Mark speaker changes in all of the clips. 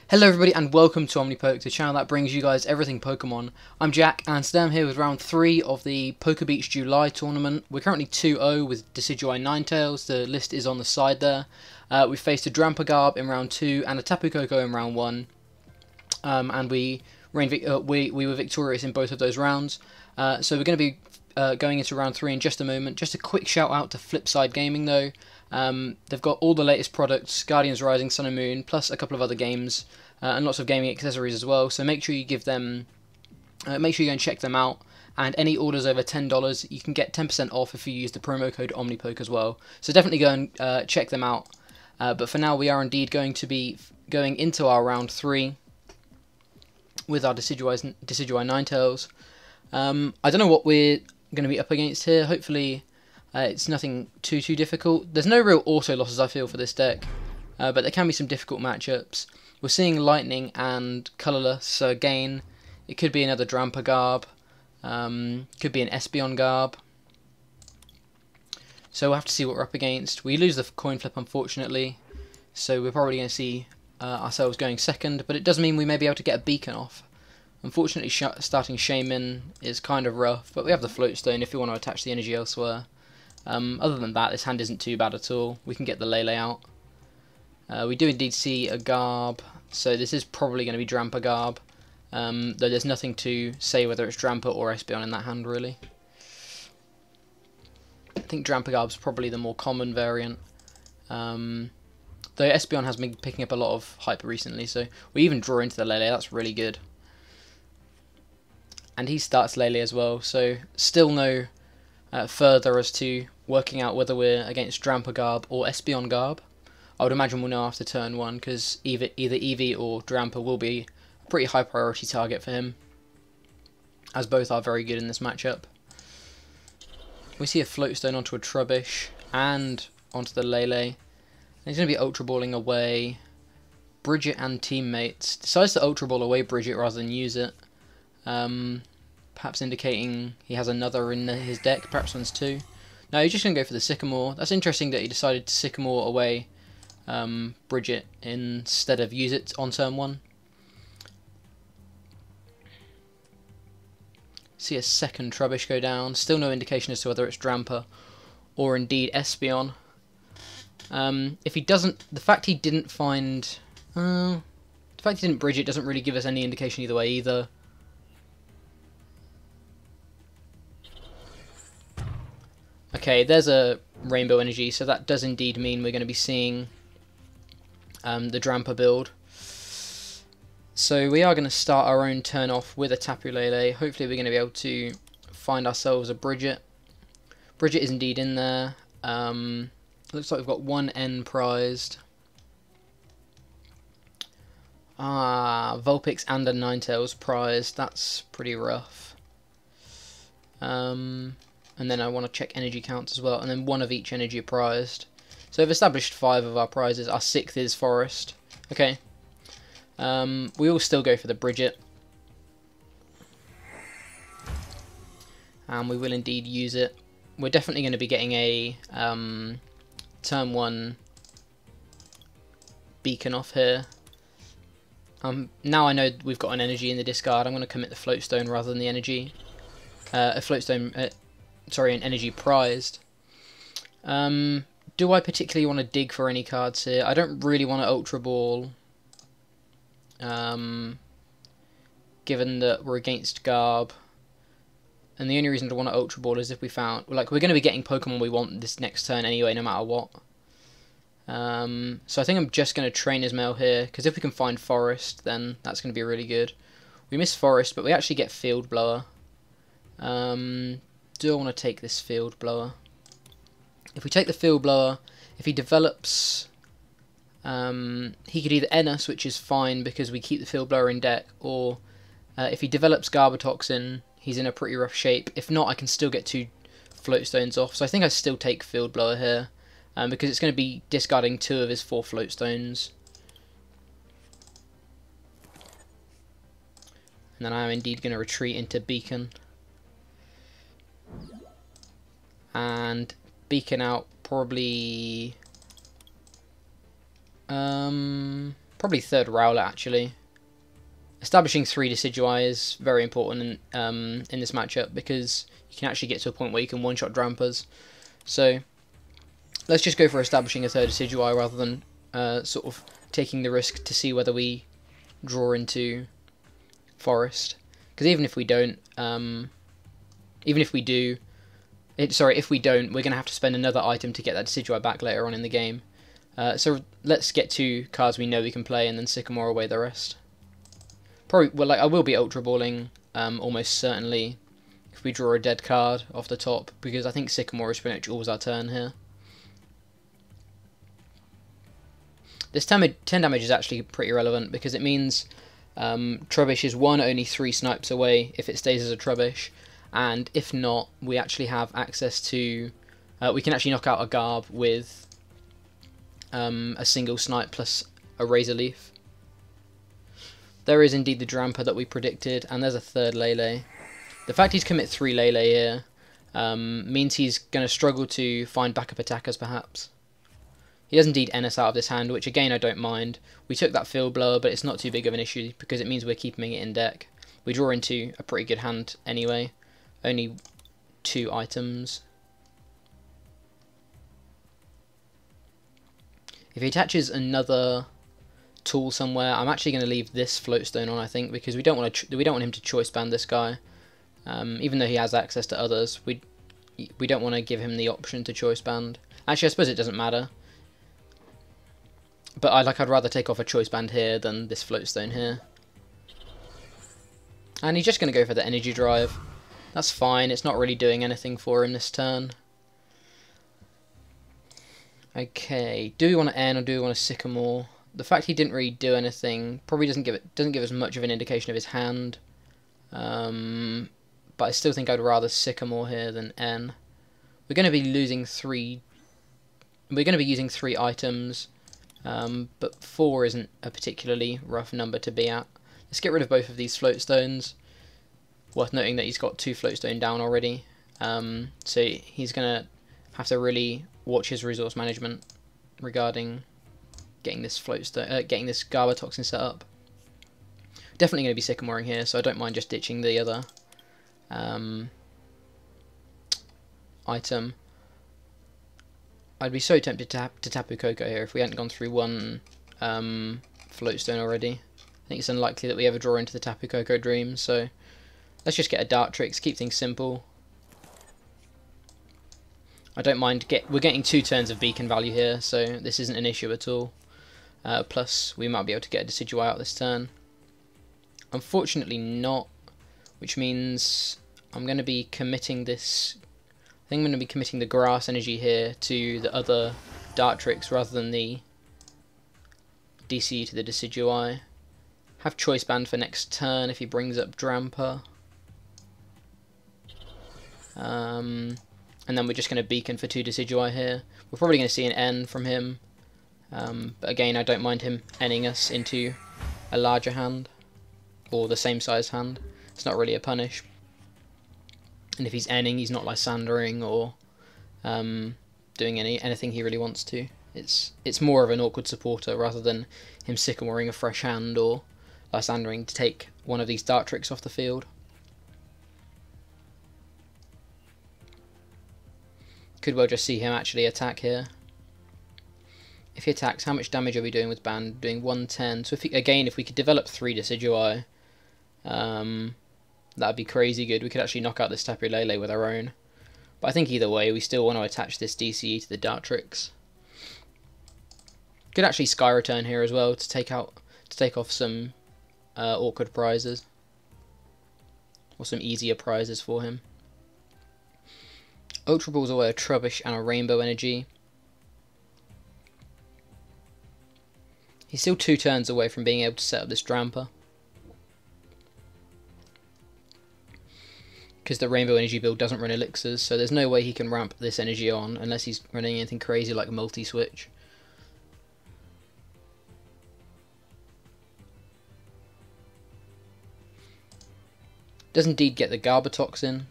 Speaker 1: Hello everybody and welcome to OmniPoke, the channel that brings you guys everything Pokemon. I'm Jack and today I'm here with round 3 of the Pokebeach July tournament. We're currently 2-0 with Decidueye Ninetales, the list is on the side there. We faced a Drampa Garbodor in round 2 and a Tapu Koko in round 1. And we were victorious in both of those rounds. So we're going to be going into round 3 in just a moment. Just a quick shout out to Flipside Gaming though. They've got all the latest products, Guardians Rising, Sun and Moon, plus a couple of other games, and lots of gaming accessories as well. So make sure you give them, make sure you go and check them out. And any orders over $10, you can get 10% off if you use the promo code OmniPoke as well. So definitely go and check them out. But for now, we are indeed going to be going into our round 3 with our Decidueye Ninetales. I don't know what we're going to be up against here. Hopefully it's nothing too difficult. There's no real auto losses I feel for this deck, but there can be some difficult matchups. We're seeing Lightning and Colourless, so again it could be another Drampa Garb, could be an Espeon Garb. So we'll have to see what we're up against. We lose the coin flip unfortunately, so we're probably going to see ourselves going second, but it does mean we may be able to get a beacon off. Unfortunately starting Shaman is kind of rough, but we have the Float Stone if we want to attach the energy elsewhere. Other than that, this hand isn't too bad at all. We can get the Lele out. We do indeed see a Garb, so this is probably going to be Drampa Garb, though there's nothing to say whether it's Drampa or Espeon in that hand really. I think Drampa Garb's probably the more common variant, though Espeon has been picking up a lot of hype recently, so we even draw into the Lele, that's really good. And he starts Lele as well, so still no further as to working out whether we're against Drampa Garb or Espeon Garb. I would imagine we'll know after turn 1, because either Eevee or Drampa will be a pretty high priority target for him, as both are very good in this matchup. We see a Float Stone onto a Trubbish and onto the Lele. And he's going to be Ultra Balling away Bridget and teammates. Decides to Ultra Ball away Bridget rather than use it. Perhaps indicating he has another in his deck, perhaps one's 2. No, he's just going to go for the Sycamore. That's interesting that he decided to Sycamore away Bridget instead of use it on turn 1. See a second Trubbish go down. Still no indication as to whether it's Drampa or indeed Espeon. If he doesn't, the fact he didn't find, the fact he didn't Bridget doesn't really give us any indication either way either. Okay, there's a Rainbow Energy, so that does indeed mean we're going to be seeing the Drampa build. So we are going to start our own turn off with a Tapu Lele. Hopefully we're going to be able to find ourselves a Bridget. Bridget is indeed in there. Looks like we've got one N prized. Vulpix and a Ninetales prized. That's pretty rough. And then I want to check energy counts as well, and then one of each energy prized. So we've established 5 of our prizes. Our 6th is Forest. Okay. We will still go for the Bridget. And we will indeed use it. We're definitely going to be getting a turn 1 beacon off here. Now I know we've got an energy in the discard, I'm going to commit the Float Stone rather than the energy. A Float Stone... sorry, an energy prized. Do I particularly want to dig for any cards here? I don't really want to Ultra Ball, given that we're against Garb. And the only reason to want to Ultra Ball is if we found, like, we're going to be getting Pokemon we want this next turn anyway, no matter what. So I think I'm just going to Train Ismail here, because if we can find Forest, then that's going to be really good. We miss Forest, but we actually get Field Blower. Do I want to take this Field Blower? If we take the Field Blower, if he develops, he could either N us, which is fine because we keep the Field Blower in deck, or if he develops Garbotoxin, he's in a pretty rough shape. If not, I can still get 2 Float Stones off. So I think I still take Field Blower here, because it's going to be discarding 2 of his 4 Float Stones. And then I am indeed going to retreat into Beacon. And beacon out probably Probably third Rowlet actually. Establishing 3 Decidueye is very important in this matchup because you can actually get to a point where you can one-shot Drampas. So let's just go for establishing a 3rd Decidueye rather than sort of taking the risk to see whether we draw into Forest. Because even if we don't, if we don't, we're going to have to spend another item to get that Decidueye back later on in the game. So let's get 2 cards we know we can play and then Sycamore away the rest. Probably, well, I will be Ultra Balling almost certainly if we draw a dead card off the top, because I think Sycamore is pretty much always our turn here. This 10 damage is actually pretty relevant because it means Trubbish is only 3 snipes away if it stays as a Trubbish, and if not, we actually have access to... we can actually knock out a Garb with a single snipe plus a Razor Leaf. There is indeed the Drampa that we predicted, and there's a 3rd Lele. The fact he's commit 3 Lele here means he's going to struggle to find backup attackers perhaps. He does indeed NS out of this hand, which again I don't mind. We took that Field Blower, but it's not too big of an issue because it means we're keeping it in deck. We draw into a pretty good hand anyway. Only 2 items. If he attaches another tool somewhere, I'm actually going to leave this Floatstone on, I think, because we don't want him to choice band this guy. Even though he has access to others, we don't want to give him the option to choice band. Actually, I suppose it doesn't matter. But I'd rather take off a choice band here than this Floatstone here. And he's just going to go for the Energy Drive. That's fine, it's not really doing anything for him this turn. Okay, do we want to N or do we want to Sycamore? The fact he didn't really do anything probably doesn't give us much of an indication of his hand. But I still think I'd rather Sycamore here than N. We're going to be losing 3. We're going to be using 3 items, but 4 isn't a particularly rough number to be at. Let's get rid of both of these Floatstones. Worth noting that he's got 2 Floatstone down already, so he's going to have to really watch his resource management regarding getting this getting this Garbotoxin set up. Definitely going to be Sycamoring here, so I don't mind just ditching the other item. I'd be so tempted to Tapu Koko here if we hadn't gone through 1 Floatstone already. I think it's unlikely that we ever draw into the Tapu Koko Dream, so let's just get a Dartrix, keep things simple. I don't mind, we're getting 2 turns of beacon value here, so this isn't an issue at all. Plus, we might be able to get a Decidueye out this turn. Unfortunately not, which means I'm going to be committing this... I think I'm going to be committing the Grass Energy here to the other Dartrix rather than the DC to the Decidueye. Have Choice Band for next turn if he brings up Drampa. And then we're just going to Beacon for 2 Decidueye here. We're probably going to see an N from him. But again, I don't mind him N'ing us into a larger hand. Or the same size hand. It's not really a punish. And if he's N'ing, he's not Lysandering or doing anything he really wants to. It's more of an awkward supporter rather than him Sycamoring a fresh hand or Lysandering to take one of these Dartrix off the field. Could well just see him actually attack here. If he attacks, how much damage are we doing with Band? Doing 110. So if we could develop 3 Decidueye, that'd be crazy good. We could actually knock out this Tapu Lele with our own. But I think either way, we still want to attach this DCE to the Dartrix. Could actually Sky Return here as well to take off some awkward prizes. Or some easier prizes for him. Ultra Ball's away a Trubbish and a Rainbow Energy. He's still 2 turns away from being able to set up this Drampa. Because the Rainbow Energy build doesn't run Elixirs, so there's no way he can ramp this energy on unless he's running anything crazy like multi-switch. Does indeed get the Garbotoxin.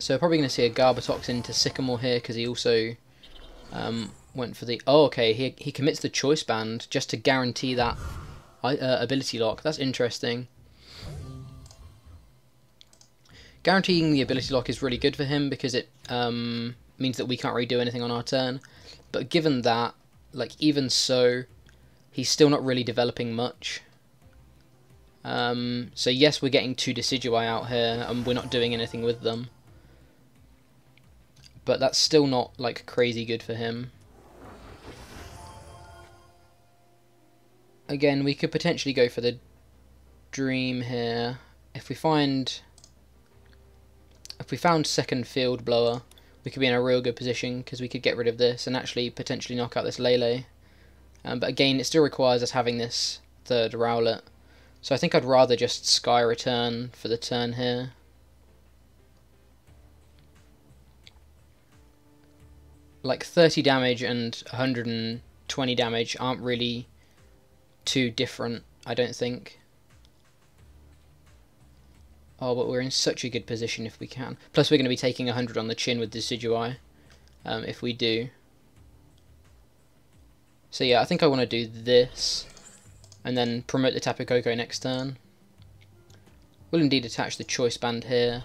Speaker 1: So probably going to see a Garbotoxin to Sycamore here because he also Went for the... Oh, okay, he commits the Choice Band just to guarantee that ability lock. That's interesting. Guaranteeing the ability lock is really good for him because it means that we can't really do anything on our turn. But given that, like, even so, he's still not really developing much. So yes, we're getting 2 Decidueye out here, and we're not doing anything with them. But that's still not, like, crazy good for him. Again, we could potentially go for the Dream here. If we found second Field Blower, we could be in a real good position, because we could get rid of this and actually potentially knock out this Lele. But again, it still requires us having this third Rowlet. So I think I'd rather just Sky Return for the turn here. Like 30 damage and 120 damage aren't really too different, I don't think. Oh, but we're in such a good position if we can. Plus we're going to be taking 100 on the chin with Decidueye, if we do. So yeah, I think I want to do this, and then promote the Tapu Koko next turn. We'll indeed attach the Choice Band here,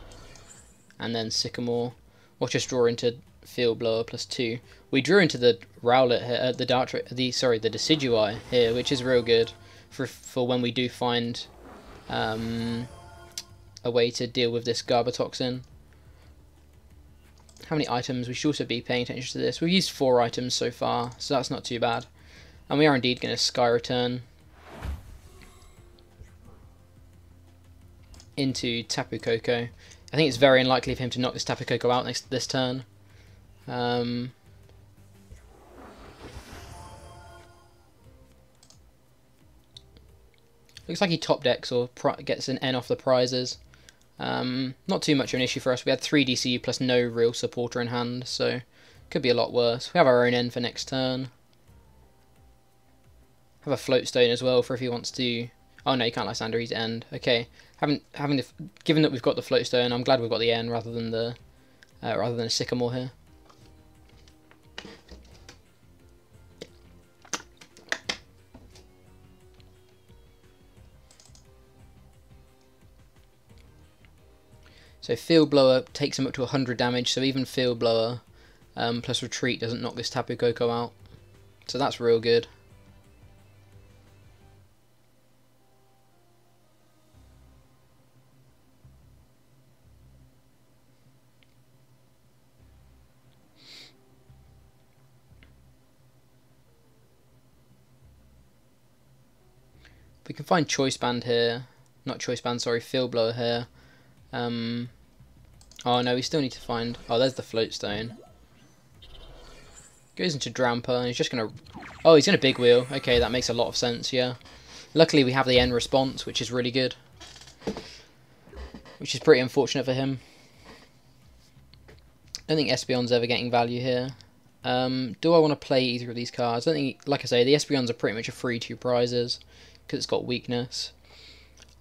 Speaker 1: and then Sycamore. Watch us draw into Field Blower +2. We drew into the Rowlet here, the Decidueye here, which is real good for when we do find a way to deal with this Garbotoxin. How many items? We should also be paying attention to this. We've used 4 items so far, so that's not too bad. And we are indeed going to Sky Return into Tapu Koko. I think it's very unlikely for him to knock this Tapu Koko out this turn. Looks like he top decks or gets an N off the prizes. Not too much of an issue for us. We had 3 DCU plus no real supporter in hand, so could be a lot worse. We have our own N for next turn. Have a Float Stone as well for if he wants to. Oh no, you can't Lysander. He's End. Okay, given that we've got the Float Stone, I'm glad we've got the N rather than a Sycamore here. So Field Blower takes him up to 100 damage, so even Field Blower plus Retreat doesn't knock this Tapu Koko out. So that's real good. We can find Choice Band here. Not Choice Band, sorry, Field Blower here. Oh no, we still need to find... Oh, there's the Float Stone. Goes into Drampa, and he's just going to... Oh, he's going to Big Wheel. Okay, that makes a lot of sense, yeah. Luckily, we have the end response, which is really good. Which is pretty unfortunate for him. I don't think Espeon's ever getting value here. Do I want to play either of these cards? I don't think... Like I say, the Espeons are pretty much a free 2 prizes, because it's got weakness.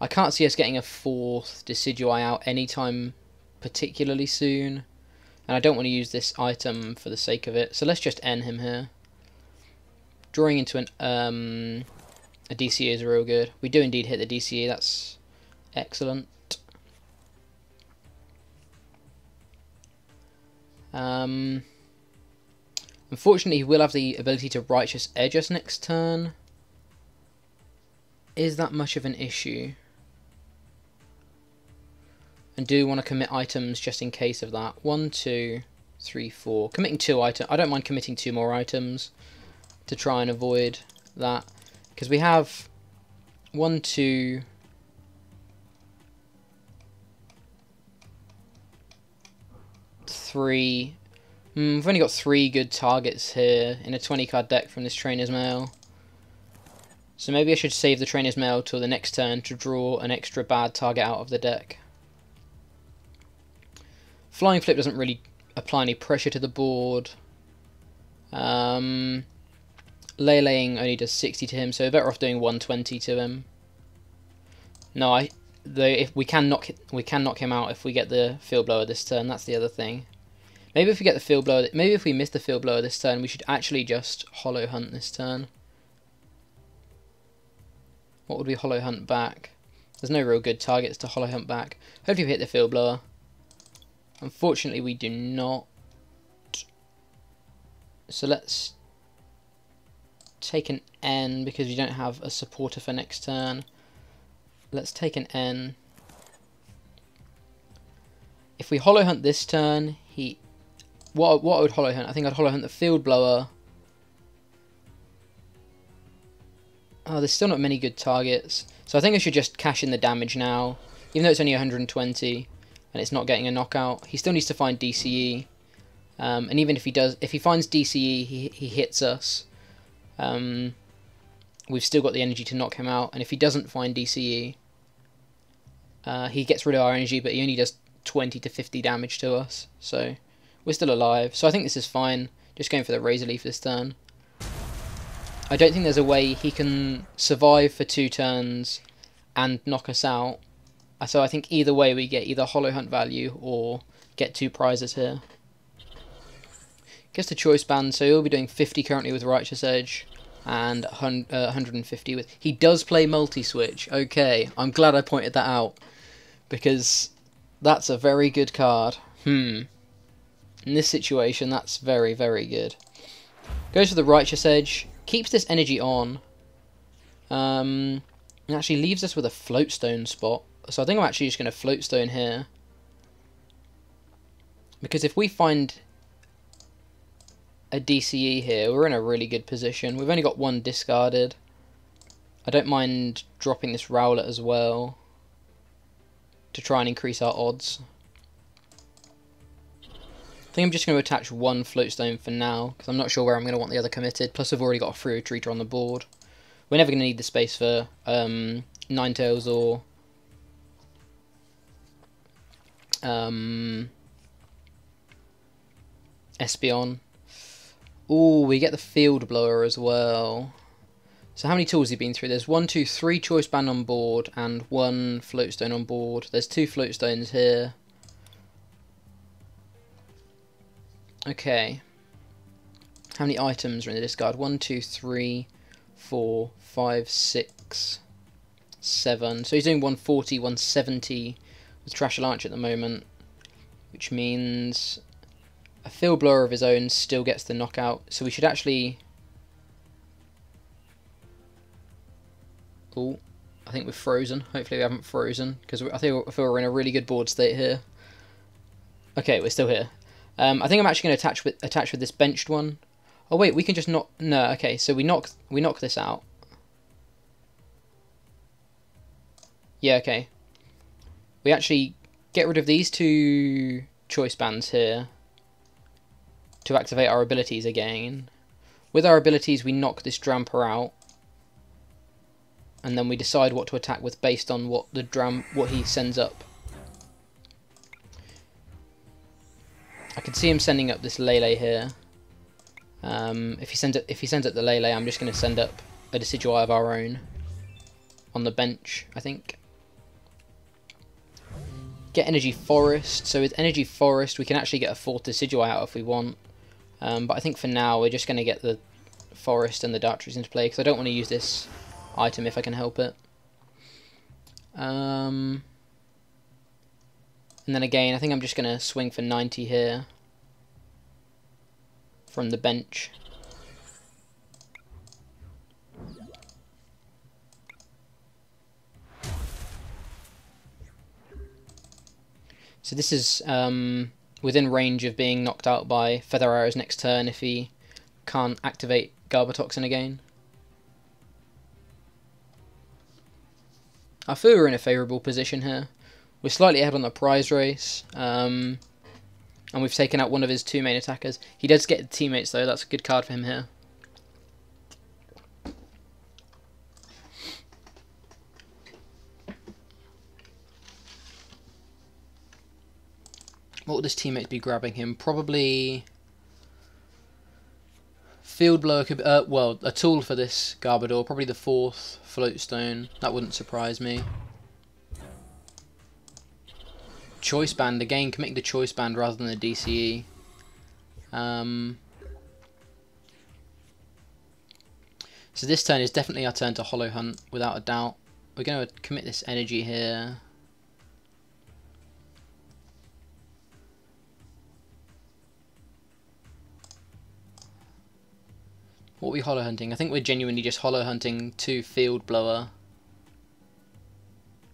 Speaker 1: I can't see us getting a 4th Decidueye out anytime particularly soon, and I don't want to use this item for the sake of it, so let's just end him here. Drawing into a DCE is real good. We do indeed hit the DCE, that's excellent. Unfortunately, he will have the ability to Righteous Edge us next turn. Is that much of an issue? And do want to commit items just in case of that. 1, 2, 3, 4. Committing 2 items. I don't mind committing 2 more items to try and avoid that. Because we have 1, 2... Three. We've only got 3 good targets here in a 20 card deck from this Trainer's Mail. So maybe I should save the Trainer's Mail till the next turn to draw an extra bad target out of the deck. Flying Flip doesn't really apply any pressure to the board. Leleing only does 60 to him, so we're better off doing 120 to him. No, if we can knock him out if we get the Field Blower this turn. That's the other thing. Maybe if we get the field blower, maybe if we miss the field blower this turn, we should actually just hollow hunt this turn. What would we hollow hunt back? There's no real good targets to hollow hunt back. Hopefully we hit the field blower. Unfortunately we do not. So let's take an N because we don't have a supporter for next turn. Let's take an N. If we hollow hunt this turn, what I would hollow hunt? I think I'd hollow hunt the field blower. Oh, there's still not many good targets. So I think I should just cash in the damage now. Even though it's only 120 and it's not getting a knockout. He still needs to find DCE. And even if he finds DCE, he hits us. We've still got the energy to knock him out. And if he doesn't find DCE, he gets rid of our energy, but he only does 20 to 50 damage to us. So we're still alive. So I think this is fine. Just going for the Razor Leaf this turn. I don't think there's a way he can survive for 2 turns and knock us out. So I think either way we get either hollow hunt value or get 2 prizes here. Gets the choice band, so he'll be doing 50 currently with Righteous Edge and 150 with... He does play multi-switch. Okay, I'm glad I pointed that out because that's a very good card. In this situation, that's very, very good. Goes for the Righteous Edge. Keeps this energy on. And actually leaves us with a Floatstone spot. So I think I'm actually just going to Floatstone here. Because if we find a DCE here, we're in a really good position. We've only got 1 discarded. I don't mind dropping this Rowlet as well to try and increase our odds. I think I'm just going to attach 1 Floatstone for now, because I'm not sure where I'm going to want the other committed. Plus we've already got a free retreater on the board. We're never going to need the space for Ninetales or Espeon. Ooh, we get the field blower as well. So how many tools have you been through? There's 1, 2, 3 choice band on board and 1 Floatstone on board. There's 2 Floatstones here. Okay. How many items are in the discard? 1, 2, 3, 4, 5, 6, 7. So he's doing 140, 170 with Trash Launch at the moment, which means a field blower of his own still gets the knockout. So we should actually... Oh, I think we're frozen. Hopefully we haven't frozen, because I feel we're in a really good board state here. Okay, we're still here. I think I'm actually going to attach with this benched one. Oh wait, we can just knock... No, okay, so we knock this out. Yeah, okay. We actually get rid of these 2 choice bands here to activate our abilities again. With our abilities, we knock this Drampa out, and then we decide what to attack with based on what he sends up. I can see him sending up this Lele here. If he sends up the Lele, I'm just going to send up a Decidueye of our own on the bench, I think. Get Energy Forest. So with Energy Forest, we can actually get a 4th Decidueye out if we want. But I think for now, we're just going to get the Forest and the Dartrix into play, because I don't want to use this item if I can help it. And then again, I think I'm just going to swing for 90 here from the bench. So this is within range of being knocked out by Feather Arrows next turn if he can't activate Garbotoxin again. I feel we're in a favourable position here. We're slightly ahead on the prize race, and we've taken out one of his 2 main attackers. He does get teammates though, that's a good card for him here. What would his teammates be grabbing him? Probably Field Blower, well, a tool for this Garbodor, probably the 4th Floatstone, that wouldn't surprise me. Choice Band, again, committing the Choice Band rather than the DCE. So this turn is definitely our turn to Hollow Hunt, without a doubt. We're going to commit this energy here. What are we Hollow Hunting? I think we're genuinely just Hollow Hunting to Field Blower.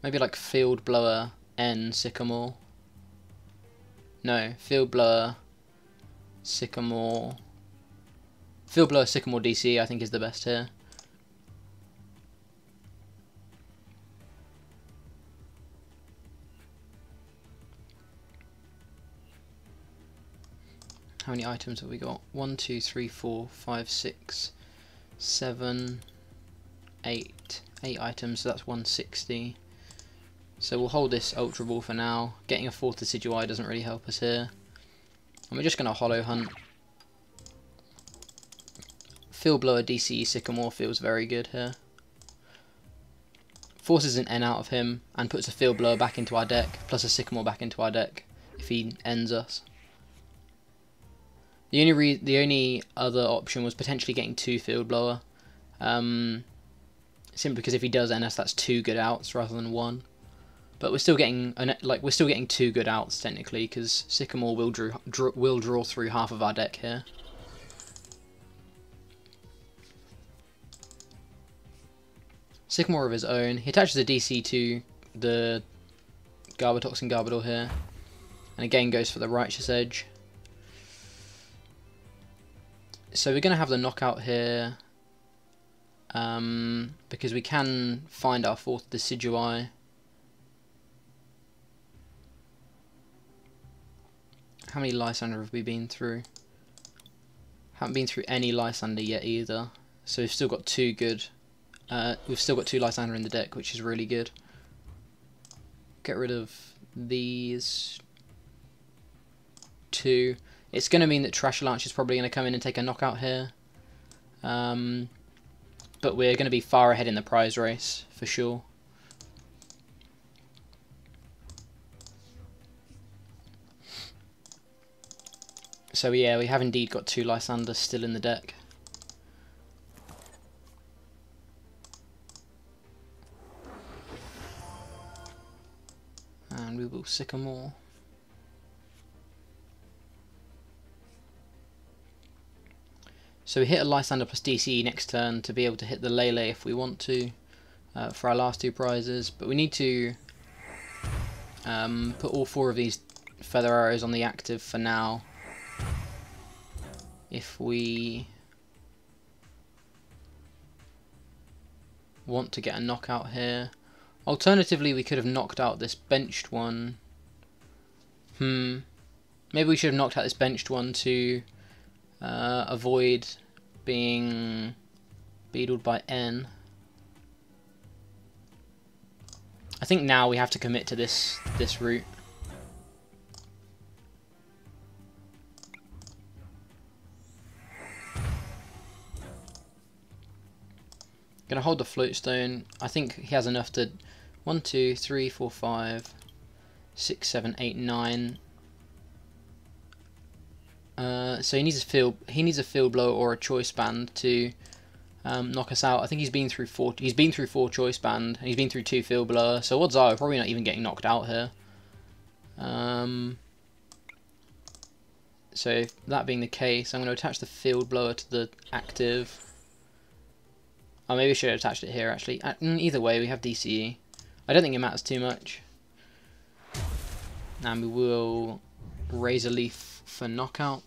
Speaker 1: Maybe like Field Blower N Sycamore. No, Field Blower Sycamore. Field Blower Sycamore DC I think is the best here. How many items have we got? 1, 2, 3, 4, 5, 6, 7, 8. 8 items, so that's 160. So we'll hold this Ultra Ball for now. Getting a 4th Decidueye doesn't really help us here. And we're just going to Hollow Hunt. Field Blower DC Sycamore feels very good here. Forces an N out of him and puts a Field Blower back into our deck, plus a Sycamore back into our deck if he ends us. The only other option was potentially getting 2 Field Blower. Simply because if he does end us, that's 2 good outs rather than 1. But we're still getting 2 good outs technically, because Sycamore will draw through half of our deck here. Sycamore of his own. He attaches a DC to the Garbotoxin Garbodor here, and again goes for the Righteous Edge. So we're going to have the knockout here, because we can find our 4th Decidueye. How many Lysander have we been through? Haven't been through any Lysander yet either. So we've still got 2 good. We've still got 2 Lysander in the deck, which is really good. Get rid of these 2. It's going to mean that Trashalanche is probably going to come in and take a knockout here. But we're going to be far ahead in the prize race, for sure. So yeah, we have indeed got 2 Lysander still in the deck. And we will Sycamore. So we hit a Lysander plus DC next turn to be able to hit the Lele if we want to, for our last 2 prizes. But we need to put all 4 of these Feather Arrows on the active for now. If we want to get a knockout here. Alternatively, we could have knocked out this benched one. Maybe we should have knocked out this benched one to avoid being beetled by N. I think now we have to commit to this route. Gonna hold the Floatstone. I think he has enough to 1, 2, 3, 4, 5, 6, 7, 8, 9. So he needs a field blow or a choice band to knock us out. I think he's been through 4. He's been through 4 choice band. And he's been through 2 field blower. So odds are we're probably not even getting knocked out here. So that being the case, I'm going to attach the field blower to the active. Oh, maybe I should have attached it here actually. Either way, we have DCE. I don't think it matters too much. And we will Razor Leaf for knockout.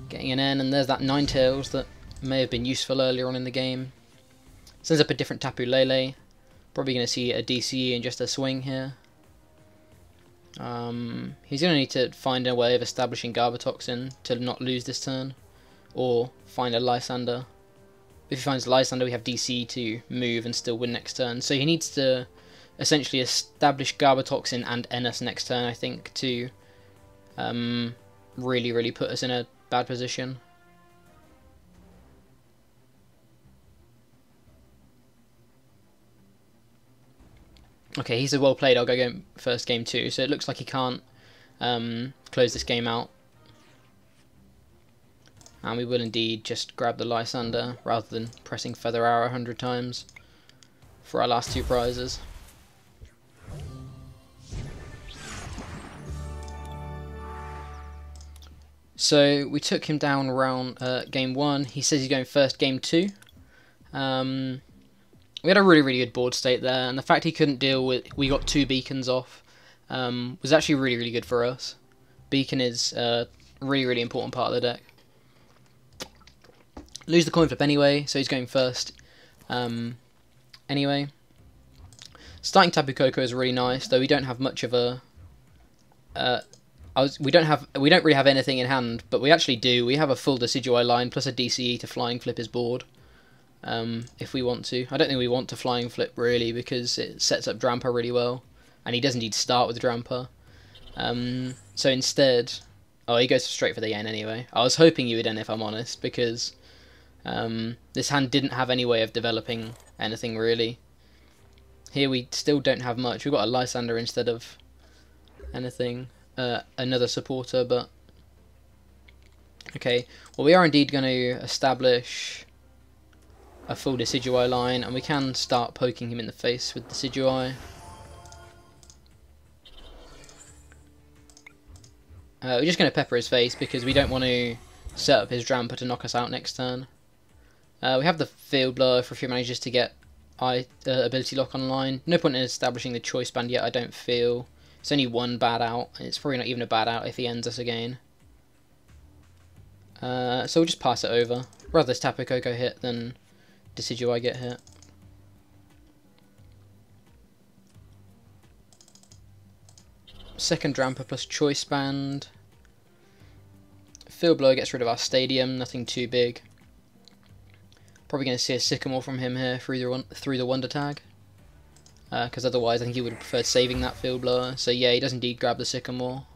Speaker 1: Getting an N, and there's that Ninetales that may have been useful earlier on in the game. Sends up a different Tapu Lele. Probably going to see a DCE and just a swing here. He's going to need to find a way of establishing Garbotoxin to not lose this turn. Or find a Lysander. If he finds Lysander, we have DC to move and still win next turn. So he needs to essentially establish Garbotoxin and N us next turn, I think, to really put us in a bad position. Okay, he's a well played. I'll go first game 2. So it looks like he can't close this game out. And we will indeed just grab the Lysander rather than pressing Feather Arrow 100 times for our last 2 prizes. So we took him down around game 1. He says he's going first game 2. We had a really good board state there, and the fact he couldn't deal with, we got 2 beacons off, was actually really good for us. Beacon is a really important part of the deck. Lose the coin flip anyway, so he's going first. Anyway, starting Tapu Koko is really nice, though we don't have much of a. We don't really have anything in hand, but we actually do. We have a full Decidueye line plus a DCE to flying flip his board, if we want to. I don't think we want to flying flip really because it sets up Drampa really well, and he doesn't need to start with Drampa. So instead, oh, he goes straight for the Yen anyway. I was hoping you would end, if I'm honest, because this hand didn't have any way of developing anything really. Here we still don't have much. We've got a Lysander instead of anything. Another supporter, but okay. Well, we are indeed going to establish a full Decidueye line, and we can start poking him in the face with Decidueye. We're just going to pepper his face because we don't want to set up his Drampa to knock us out next turn. We have the Field Blower for if he manages to get ability lock online. No point in establishing the choice band yet, I don't feel. It's only 1 bad out, and it's probably not even a bad out if he ends us again. So we'll just pass it over. Rather this Tapu Koko hit than Decidueye get hit. Second Drampa plus choice band. Field Blower gets rid of our stadium, nothing too big. Probably going to see a Sycamore from him here through the Wonder Tag. Because otherwise I think he would have preferred saving that Field Blower. So yeah, he does indeed grab the Sycamore.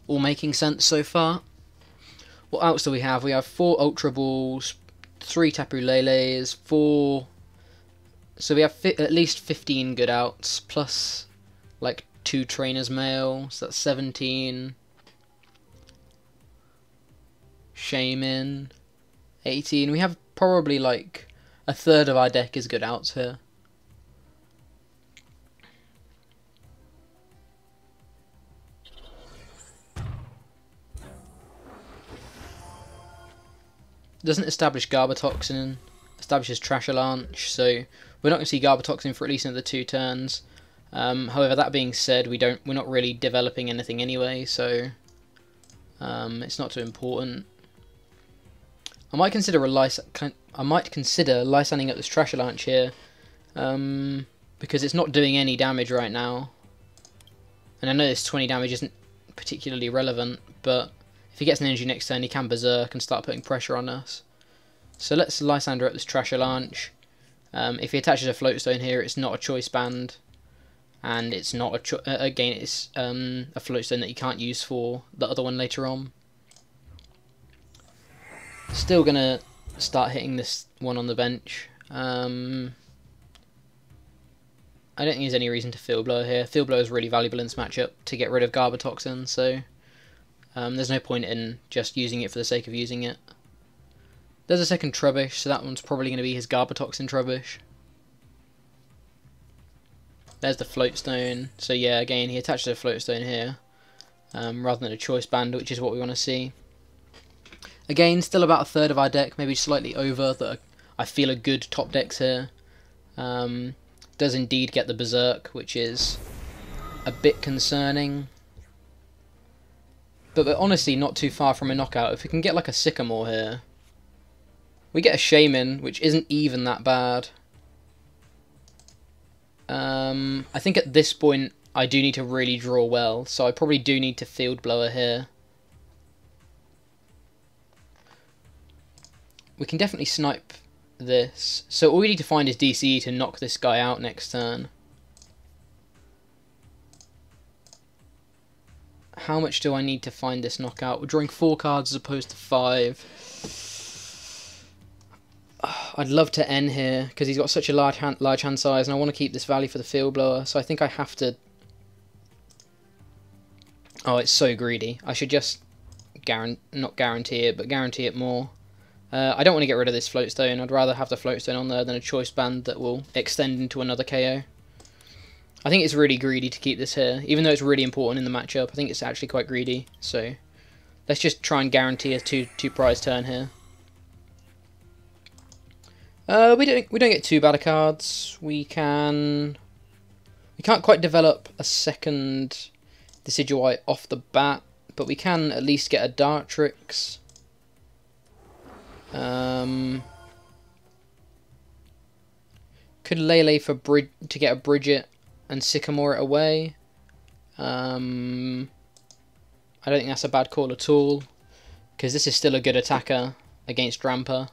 Speaker 1: All making sense so far. What else do we have? We have 4 Ultra Balls, 3 Tapu Leles, 4... So we have at least 15 good outs, plus like 2 Trainers Mail, so that's 17. Shaman, 18. We have probably like a third of our deck is good outs here. Doesn't establish Garbotoxin, establishes Trash Avalanche, so we're not going to see Garbotoxin for at least another 2 turns. However, that being said, we're not really developing anything anyway, so it's not too important. I might consider Lysanding up this Trash Avalanche here, because it's not doing any damage right now. And I know this 20 damage isn't particularly relevant, but if he gets an energy next turn, he can Berserk and start putting pressure on us. So let's Lysander up this Trash Avalanche. If he attaches a Float Stone here, it's not a choice band, and it's not it's a Float Stone that you can't use for the other one later on. Still gonna start hitting this one on the bench. I don't think there's any reason to Field Blower here. Field Blower is really valuable in this matchup to get rid of Garbotoxin, so there's no point in just using it for the sake of using it. There's a second Trubbish, so that one's probably going to be his Garbotoxin Trubbish. There's the Float Stone. So yeah, again, he attaches a Float Stone here, rather than a Choice Band, which is what we want to see. Again, still about a third of our deck, maybe slightly over, that I feel are good top decks here. Does indeed get the Berserk, which is a bit concerning. But we're honestly not too far from a knockout. If we can get like a Sycamore here, we get a Shaman, which isn't even that bad. I think at this point I do need to really draw well, so I probably do need to Field Blower here. We can definitely snipe this. So all we need to find is DCE to knock this guy out next turn. How much do I need to find this knockout? We're drawing 4 cards as opposed to 5. I'd love to end here because he's got such a large hand size, and I want to keep this value for the Field Blower. So I think I have to Oh, it's so greedy. I should just not guarantee it, but guarantee it more. I don't want to get rid of this float stone. I'd rather have the float stone on there than a choice band that will extend into another KO. I think it's really greedy to keep this here, even though it's really important in the matchup. I think it's actually quite greedy. So let's just try and guarantee a two prize turn here. We don't get too bad of cards. We can't quite develop a second Decidueye off the bat, but we can at least get a Dartrix. Could Lele for to get a Bridget and Sycamore it away. I don't think that's a bad call at all, because this is still a good attacker against Drampa.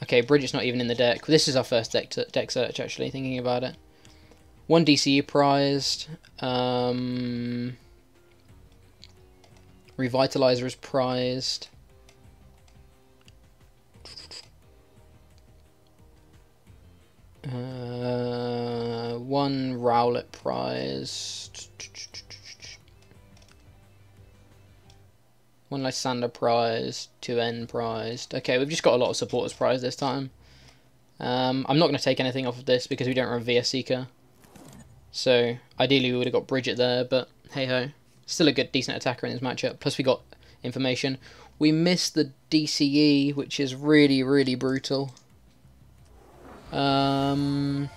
Speaker 1: Okay, Bridget's not even in the deck. This is our first deck search, actually, thinking about it. One DCE prized. Revitalizer is prized. One Rowlet prized. One Lysander prized. 2 N prized. Okay, we've just got a lot of supporters prized this time. I'm not going to take anything off of this because we don't run VS Seeker. So, ideally we would have got Bridget there, but hey-ho. Still a good, decent attacker in this matchup. Plus we got information. We missed the DCE, which is really, really brutal. Given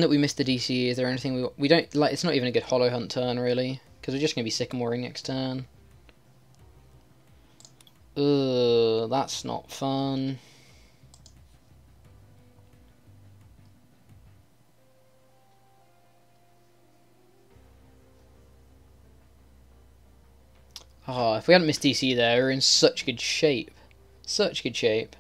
Speaker 1: that we missed the DCE, is there anything we don't like? It's not even a good Hollow Hunt turn, really, because we're just going to be Sycamoring next turn. Ugh, that's not fun. Oh, if we hadn't missed DC there, we're in such good shape. Such good shape.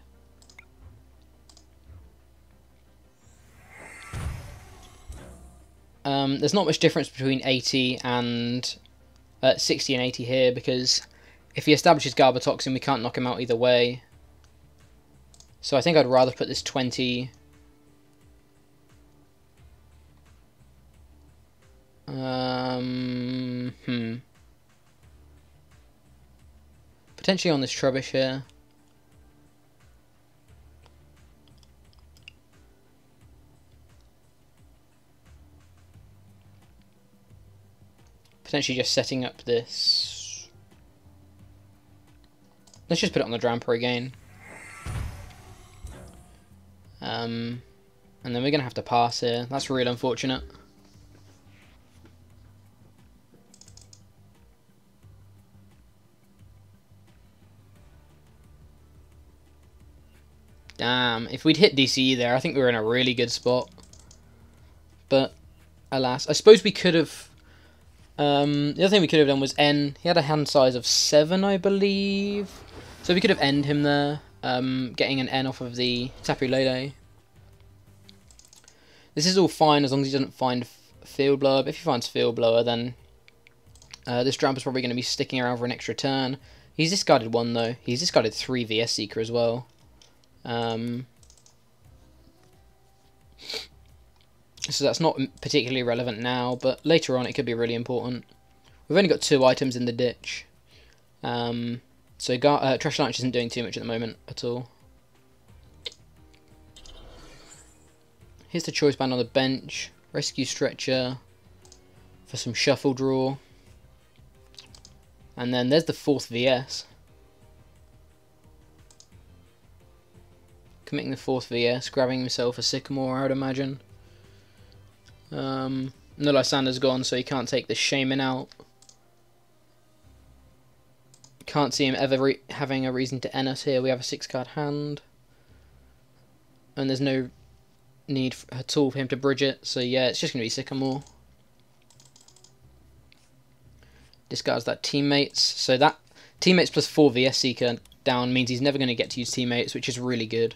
Speaker 1: There's not much difference between 80 and 60 and 80 here, because if he establishes Garbotoxin, we can't knock him out either way. So I think I'd rather put this 20... Potentially on this Trubbish here. Potentially just setting up this. Let's just put it on the Drampa again. And then we're going to have to pass here. That's real unfortunate. Damn, if we'd hit DCE there, I think we were in a really good spot. But, alas. I suppose we could have... the other thing we could have done was N. He had a hand size of 7, I believe. So we could have N'd him there, getting an N off of the Tapu Lele. This is all fine as long as he doesn't find Field Blower. But if he finds Field Blower, then this Drampa's probably going to be sticking around for an extra turn. He's discarded 1, though. He's discarded 3 VS Seeker as well. So that's not particularly relevant now, but later on it could be really important. We've only got 2 items in the ditch. So Trash Launch isn't doing too much at the moment at all. Here's the Choice Band on the bench. Rescue Stretcher for some Shuffle Draw. And then there's the 4th VS. Committing the 4th VS, grabbing himself a Sycamore, I would imagine. No Lysander's gone, so he can't take the Shaman out. Can't see him ever having a reason to N us here. We have a 6-card hand. And there's no need at all for him to bridge it, so yeah, it's just going to be Sycamore. Discards that Teammates, so that Teammates plus 4 VS Seeker down means he's never going to get to use Teammates, which is really good.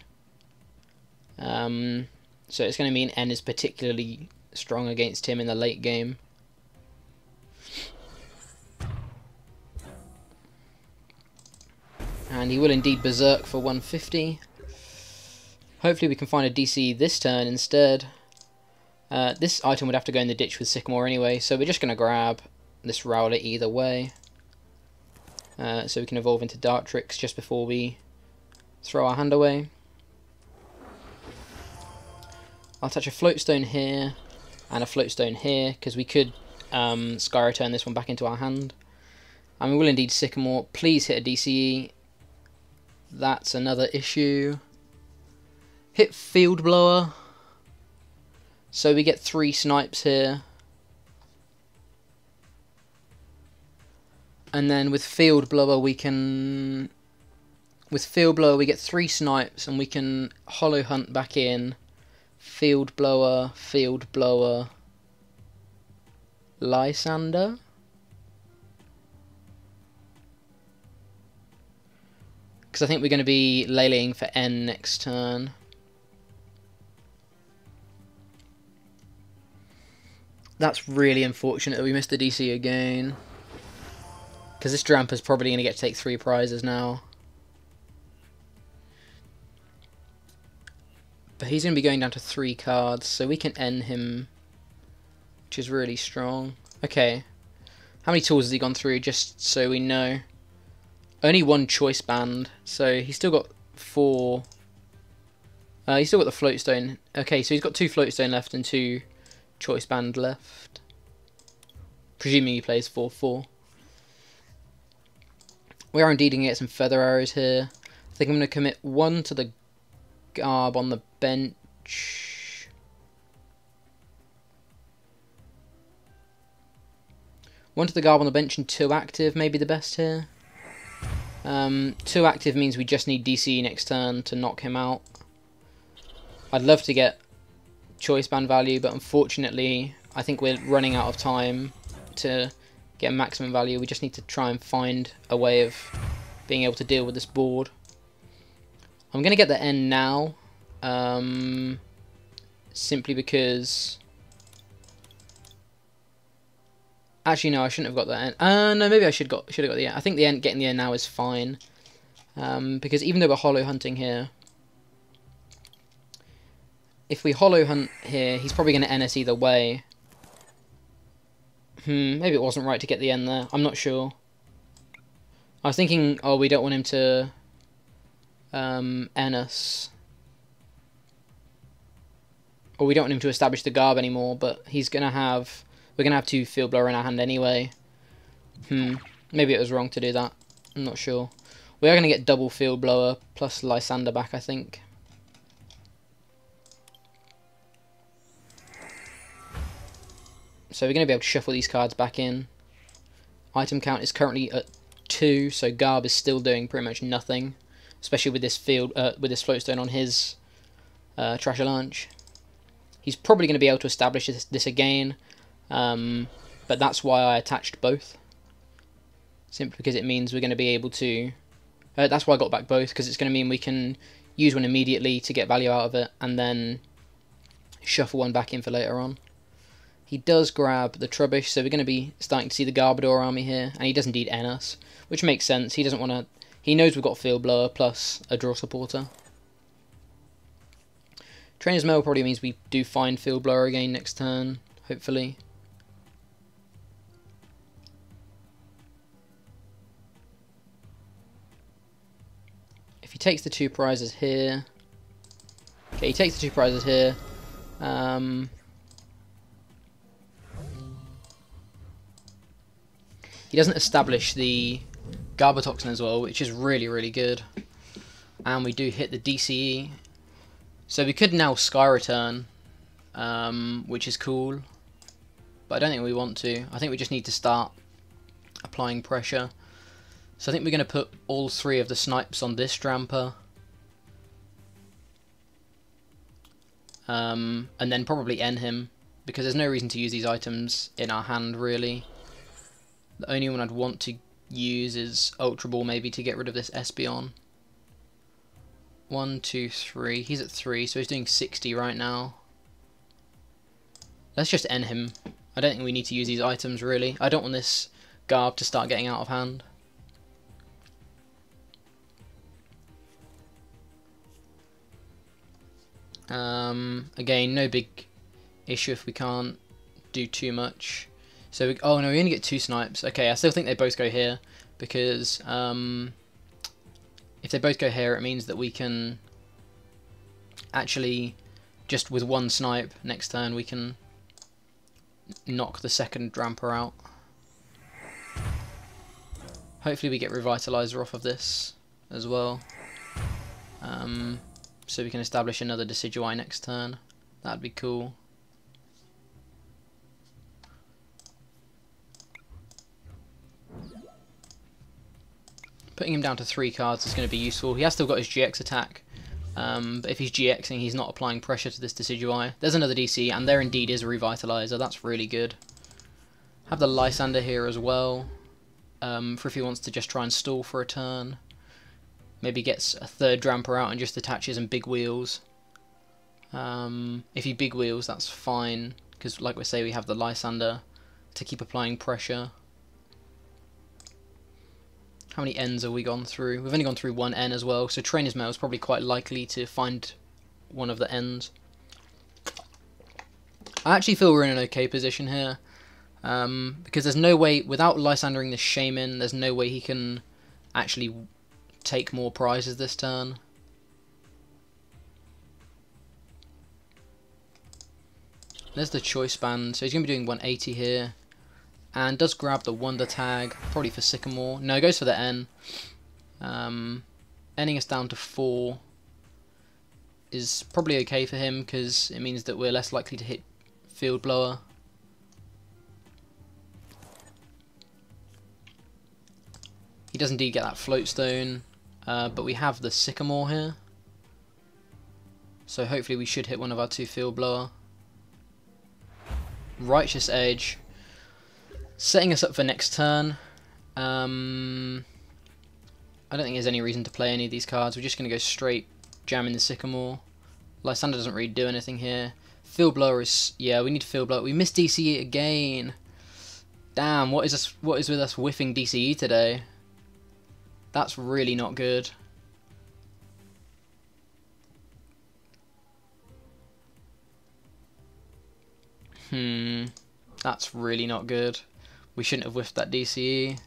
Speaker 1: So it's going to mean N is particularly strong against him in the late game. And he will indeed Berserk for 150. Hopefully we can find a DC this turn instead. This item would have to go in the ditch with Sycamore anyway, so we're just going to grab this Rowlet either way. So we can evolve into Dartrix just before we throw our hand away. I'll attach a Floatstone here and a Floatstone here, because we could Sky Return this one back into our hand. And we will indeed Sycamore. Please hit a DCE. That's another issue. Hit Field Blower. So we get 3 snipes here. And then with Field Blower we can... With Field Blower we get 3 snipes and we can Hollow Hunt back in. Field Blower, Lysander. Because I think we're going to be Leleing for N next turn. That's really unfortunate that we missed the DC again. Because this Drampa's probably going to get to take 3 prizes now. But he's going to be going down to 3 cards, so we can end him, which is really strong. Okay, how many tools has he gone through, just so we know? Only 1 choice band, so he's still got 4. He's still got the Floatstone. Okay, so he's got 2 Floatstone left and 2 choice band left. Presuming he plays 4-4. We are indeed going to get some Feather Arrows here. I think I'm going to commit 1 to the Garb on the bench. 1 to the Garb on the bench and 2 active, maybe the best here. 2 active means we just need DC next turn to knock him out. I'd love to get choice band value, but unfortunately I think we're running out of time to get maximum value. We just need to try and find a way of being able to deal with this board. I'm going to get the N now, simply because... Actually, no, I shouldn't have got the N. No, maybe I should have got the N. I think getting the N now is fine, because even though we're Hollow Hunting here, if we Hollow Hunt here, he's probably going to N us either way. Maybe it wasn't right to get the N there. I'm not sure. I was thinking, oh, we don't want him to N us. Or we don't want him to establish the Garb anymore, but he's going to have... We're going to have 2 Field Blower in our hand anyway. Maybe it was wrong to do that. I'm not sure. We are going to get double Field Blower plus Lysander back, I think. So we're going to be able to shuffle these cards back in. Item count is currently at 2, so Garb is still doing pretty much nothing. Especially with this Floatstone on his Treasure Launch. He's probably going to be able to establish this again. But that's why I attached both. Simply because it means we're going to be able to... that's why I got back both, because it's going to mean we can use one immediately to get value out of it, and then shuffle one back in for later on. He does grab the Trubbish, so we're going to be starting to see the Garbodor army here, and he does indeed N us, which makes sense. He doesn't want to... He knows we've got Field Blower plus a Draw Supporter. Trainer's Mail probably means we do find Field Blower again next turn, hopefully. If he takes the 2 prizes here... Okay, he takes the 2 prizes here. He doesn't establish the Garbotoxin as well, which is really, really good. And we do hit the DCE. So we could now Sky Return, which is cool. But I don't think we want to. I think we just need to start applying pressure. So I think we're going to put all 3 of the snipes on this Drampa. And then probably end him, because there's no reason to use these items in our hand, really. The only one I'd want to use is Ultra Ball, maybe, to get rid of this Espeon. 1, 2, 3. He's at 3, so he's doing 60 right now. Let's just end him. I don't think we need to use these items, really. I don't want this Garb to start getting out of hand. Again, no big issue if we can't do too much. So oh no, we only get 2 snipes. Okay, I still think they both go here, because if they both go here, it means that we can actually, just with 1 snipe next turn, we can knock the second Drampa out. Hopefully we get Revitalizer off of this as well, so we can establish another Decidueye next turn. That'd be cool. Putting him down to 3 cards is going to be useful. He has still got his GX attack, but if he's GXing, he's not applying pressure to this Decidueye. There's another DC, and there indeed is a Revitalizer. That's really good. Have the Lysander here as well, for if he wants to just try and stall for a turn. Maybe gets a 3rd Drampa out and just attaches and big wheels. If he big wheels, that's fine, because like we say, we have the Lysander to keep applying pressure. How many Ns have we gone through? We've only gone through 1 N as well, so Trainer's Mail is probably quite likely to find one of the Ns. I actually feel we're in an okay position here, because there's no way, without Lysandering the Shaman, there's no way he can actually take more prizes this turn. There's the Choice Band, so he's going to be doing 180 here. And does grab the Wonder Tag, probably for Sycamore. No, goes for the N. Ending us down to 4 is probably okay for him, because it means that we're less likely to hit Field Blower. He does indeed get that Floatstone, but we have the Sycamore here. So hopefully we should hit one of our 2 Field Blower. Righteous Edge. Setting us up for next turn. I don't think there's any reason to play any of these cards. We're just going to go straight jamming the Sycamore. Lysander doesn't really do anything here. Field Blower is... yeah, we need Field Blower. We missed DCE again. Damn, what is with us whiffing DCE today? That's really not good. That's really not good. We shouldn't have whiffed that DCE.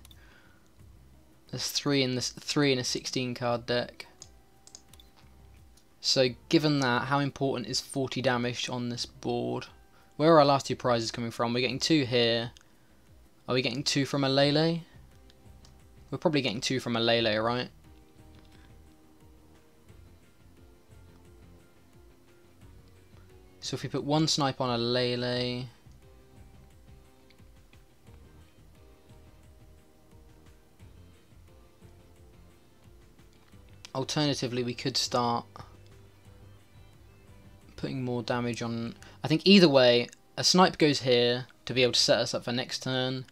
Speaker 1: There's 3 in a 16 card deck. So given that, how important is 40 damage on this board? Where are our last 2 prizes coming from? We're getting 2 here. Are we getting 2 from a Lele? We're probably getting 2 from a Lele, right? So if we put 1 snipe on a Lele... alternatively, we could start putting more damage on... I think either way, a snipe goes here to be able to set us up for next turn.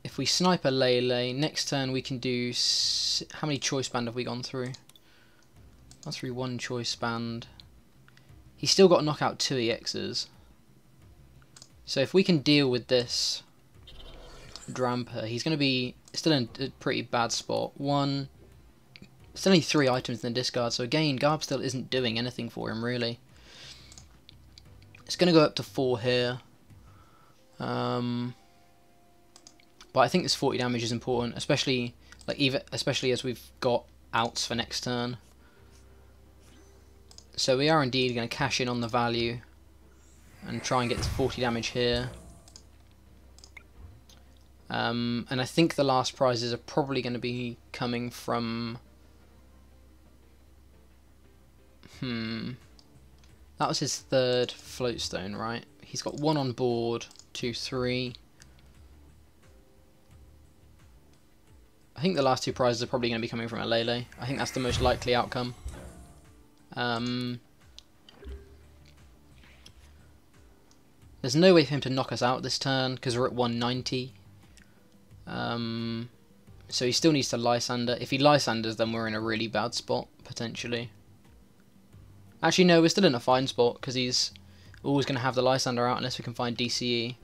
Speaker 1: If we snipe a Lele, next turn we can do... how many Choice Band have we gone through? Gone through 1 Choice Band. He's still got to knock out 2 EXs. So if we can deal with this Drampa, he's going to be still in a pretty bad spot. Still only 3 items in the discard, so again, Garb still isn't doing anything for him, really. It's going to go up to 4 here. But I think this 40 damage is important, especially as we've got outs for next turn. So we are indeed going to cash in on the value and try and get this 40 damage here. And I think the last prizes are probably going to be coming from... that was his 3rd Floatstone, right? He's got 1 on board, 2, 3. I think the last 2 prizes are probably going to be coming from a Lele. I think that's the most likely outcome. There's no way for him to knock us out this turn because we're at 190. So he still needs to Lysander. If he Lysanders, then we're in a really bad spot, potentially. Actually, no, we're still in a fine spot because he's always going to have the Lysander out unless we can find DCE.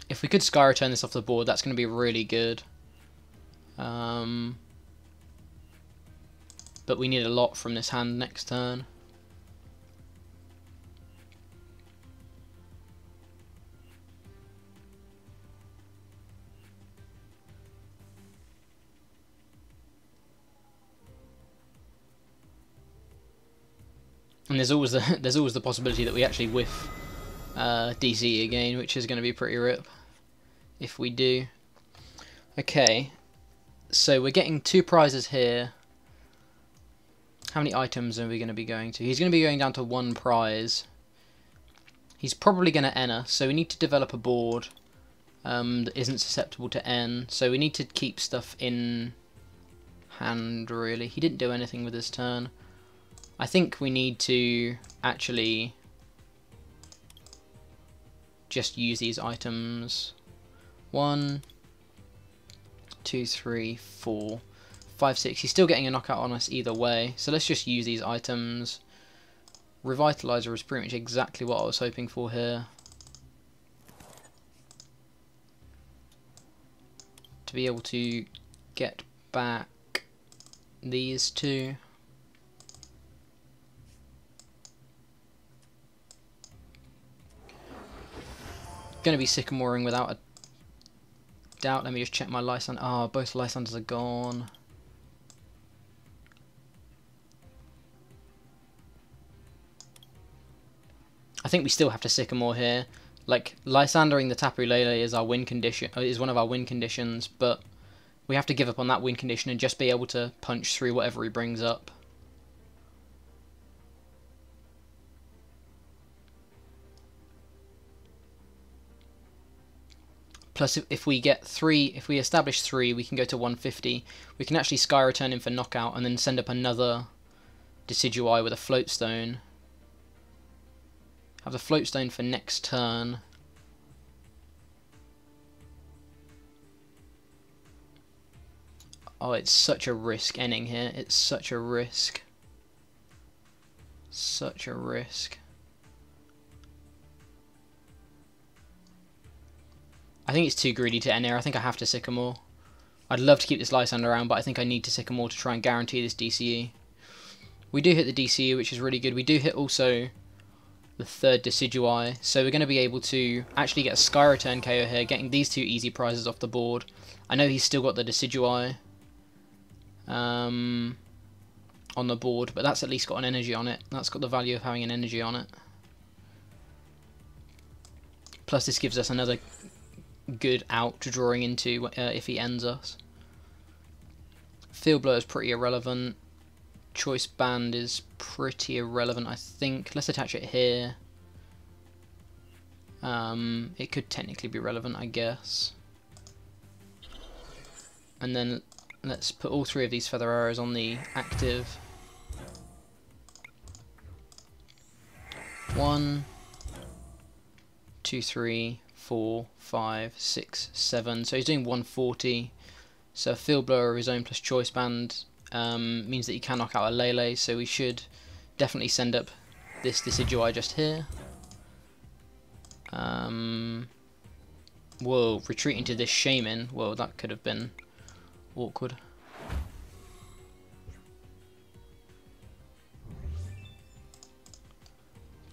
Speaker 1: If we could Sky Return this off the board, that's going to be really good. But we need a lot from this hand next turn. And there's always the possibility that we actually whiff DC again, which is going to be pretty rip if we do. Okay, so we're getting 2 prizes here. How many items are we going to be going to? He's going to be going down to 1 prize. He's probably going to N us, so we need to develop a board that isn't susceptible to N. So we need to keep stuff in hand, really. He didn't do anything with his turn. I think we need to actually just use these items. 1, 2, 3, 4, 5, 6. He's still getting a knockout on us either way, so let's just use these items. Revitalizer is pretty much exactly what I was hoping for here. To be able to get back these 2. Going to be Sycamoring without a doubt. Let me just check my Lysander. Ah, both Lysanders are gone. I think we still have to Sycamore here. Like, Lysandering the Tapu Lele is our win condition. Is one of our win conditions, but we have to give up on that win condition and just be able to punch through whatever he brings up. Plus, if we get 3, if we establish 3, we can go to 150. We can actually Sky Return him for knockout and then send up another Decidueye with a Float Stone. Have the Float Stone for next turn. Oh, it's such a risk ending here. It's such a risk. Such a risk. I think it's too greedy to end here. I think I have to Sycamore. I'd love to keep this Lysander around, but I think I need to Sycamore to try and guarantee this DCE. We do hit the DCE, which is really good. We do hit also the 3rd Decidueye, so we're going to be able to actually get a Sky Return KO here, getting these 2 easy prizes off the board. I know he's still got the Decidueye on the board, but that's at least got an energy on it. That's got the value of having an energy on it. Plus this gives us another good out to drawing into if he ends us. Field Blow is pretty irrelevant. Choice Band is pretty irrelevant, I think. Let's attach it here. It could technically be relevant, I guess. And then let's put all 3 of these Feather Arrows on the active. 1, 2, 3, 4, 5, 6, 7. So he's doing 140. So a Field Blower of his own plus Choice Band means that he can knock out a Lele. So we should definitely send up this Decidueye just here. Whoa, retreating to this Shaman. Whoa, that could have been awkward.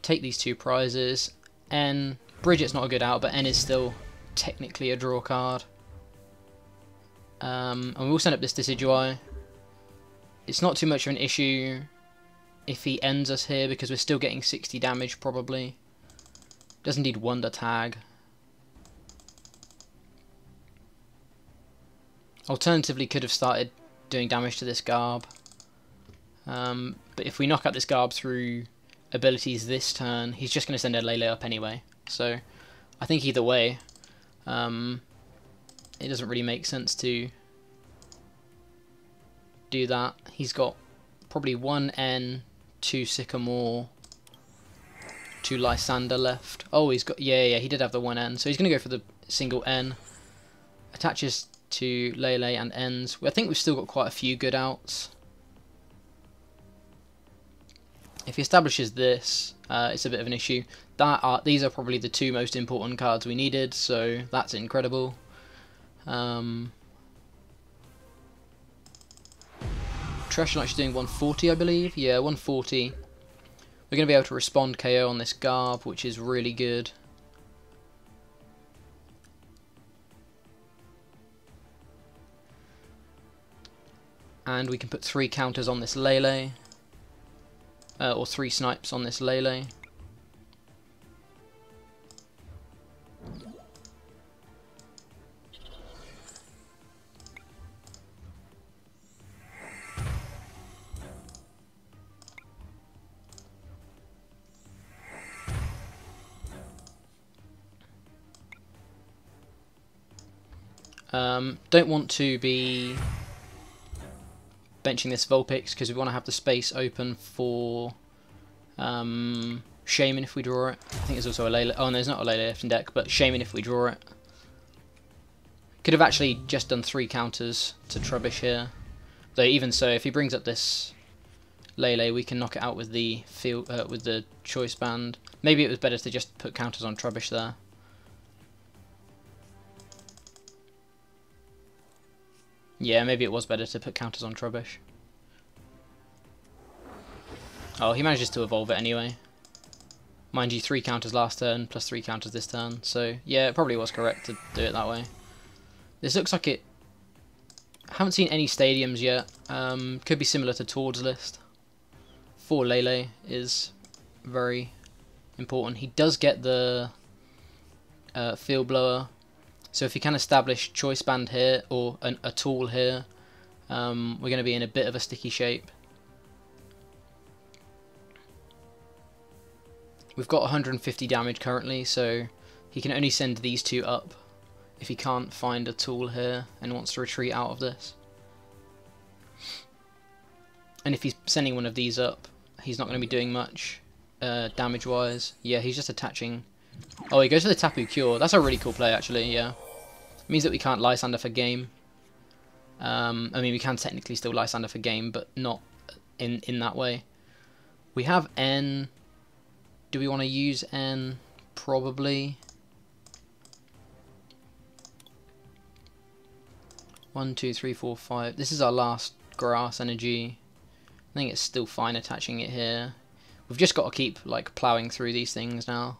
Speaker 1: Take these 2 prizes. N. Bridget's not a good out, but N is still technically a draw card. And we'll send up this Decidueye. It's not too much of an issue if he ends us here, because we're still getting 60 damage probably. Doesn't need Wonder Tag. Alternatively, could have started doing damage to this Garb. But if we knock out this Garb through abilities this turn, he's just going to send a Lele up anyway. So I think either way, it doesn't really make sense to do that. He's got probably 1 N, 2 Sycamore, 2 Lysander left. Oh, he's got, yeah, he did have the 1 N, so he's going to go for the single N. Attaches to Lele and ends. I think we've still got quite a few good outs. If he establishes this, it's a bit of an issue. These are probably the two most important cards we needed, so that's incredible. Treasure Knight's doing 140, I believe. Yeah, 140. We're going to be able to respond KO on this Garb, which is really good. And we can put 3 counters on this Lele. Or 3 snipes on this Lele. Don't want to be benching this Vulpix because we want to have the space open for Shaman if we draw it. I think there's also a Lele. Oh no, there's not a Lele left in deck, but Shaman if we draw it. Could have actually just done 3 counters to Trubbish here. Though even so, if he brings up this Lele, we can knock it out with the Choice Band. Maybe it was better to just put counters on Trubbish there. Yeah, maybe it was better to put counters on Trubbish. Oh, he manages to evolve it anyway. Mind you, 3 counters last turn, plus 3 counters this turn. So, yeah, it probably was correct to do it that way. This looks like it... I haven't seen any stadiums yet. Could be similar to Tord's list. 4 Lele is very important. He does get the Field Blower. So if you can establish Choice Band here, or a tool here, we're going to be in a bit of a sticky shape. We've got 150 damage currently, so he can only send these 2 up if he can't find a tool here and wants to retreat out of this. And if he's sending one of these up, he's not going to be doing much damage-wise. Yeah, he's just attaching... Oh, he goes for the Tapu Cure. That's a really cool play, actually, yeah. It means that we can't Lysander for game. I mean, we can technically still Lysander for game, but not in that way. We have N. Do we want to use N? Probably. 1, 2, 3, 4, 5. This is our last grass energy. I think it's still fine attaching it here. We've just got to keep like ploughing through these things now.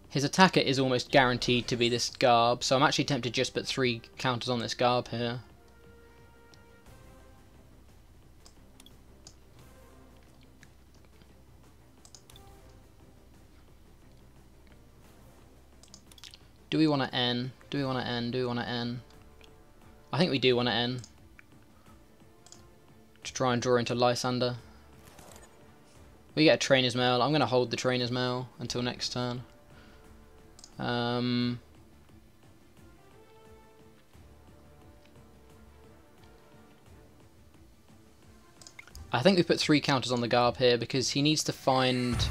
Speaker 1: His attacker is almost guaranteed to be this Garb, so I'm actually tempted to just put 3 counters on this Garb here. Do we want to N? Do we want to N? Do we want to N? I think we do want to N. To try and draw into Lysander. We get a Trainer's Mail. I'm going to hold the Trainer's Mail until next turn. I think we put 3 counters on the Garb here because he needs to find...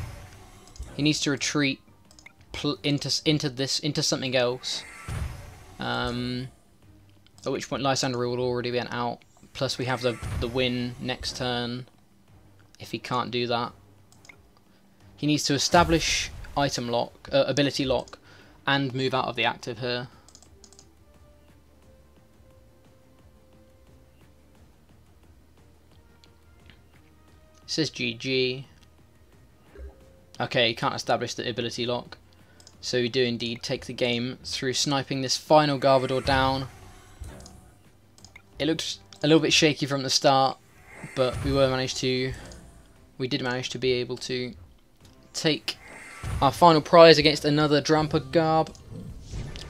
Speaker 1: He needs to retreat into something else. At which point Lysander will already be an out. Plus we have the win next turn. If he can't do that, he needs to establish item lock, ability lock, and move out of the active here. It says GG. Okay, he can't establish the ability lock. So we do indeed take the game through sniping this final Garbodor down. It looked a little bit shaky from the start, but we did manage to be able to take our final prize against another Drampa Garb.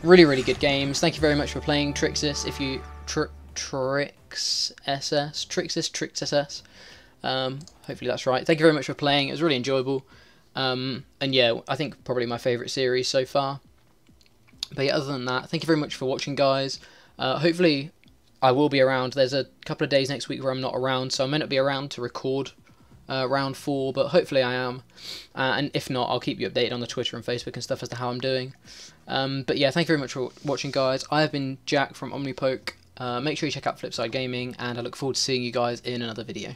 Speaker 1: Really, really good games. Thank you very much for playing Trixss. If you Trixss. Hopefully that's right. Thank you very much for playing. It was really enjoyable. And yeah, I think probably my favourite series so far. But yeah, other than that, thank you very much for watching, guys. Hopefully I will be around. There's a couple of days next week where I'm not around, so I may not be around to record round 4, but hopefully I am. And if not, I'll keep you updated on the Twitter and Facebook and stuff as to how I'm doing. But yeah, thank you very much for watching, guys. I have been Jack from OmniPoke. Make sure you check out Flipside Gaming, and I look forward to seeing you guys in another video.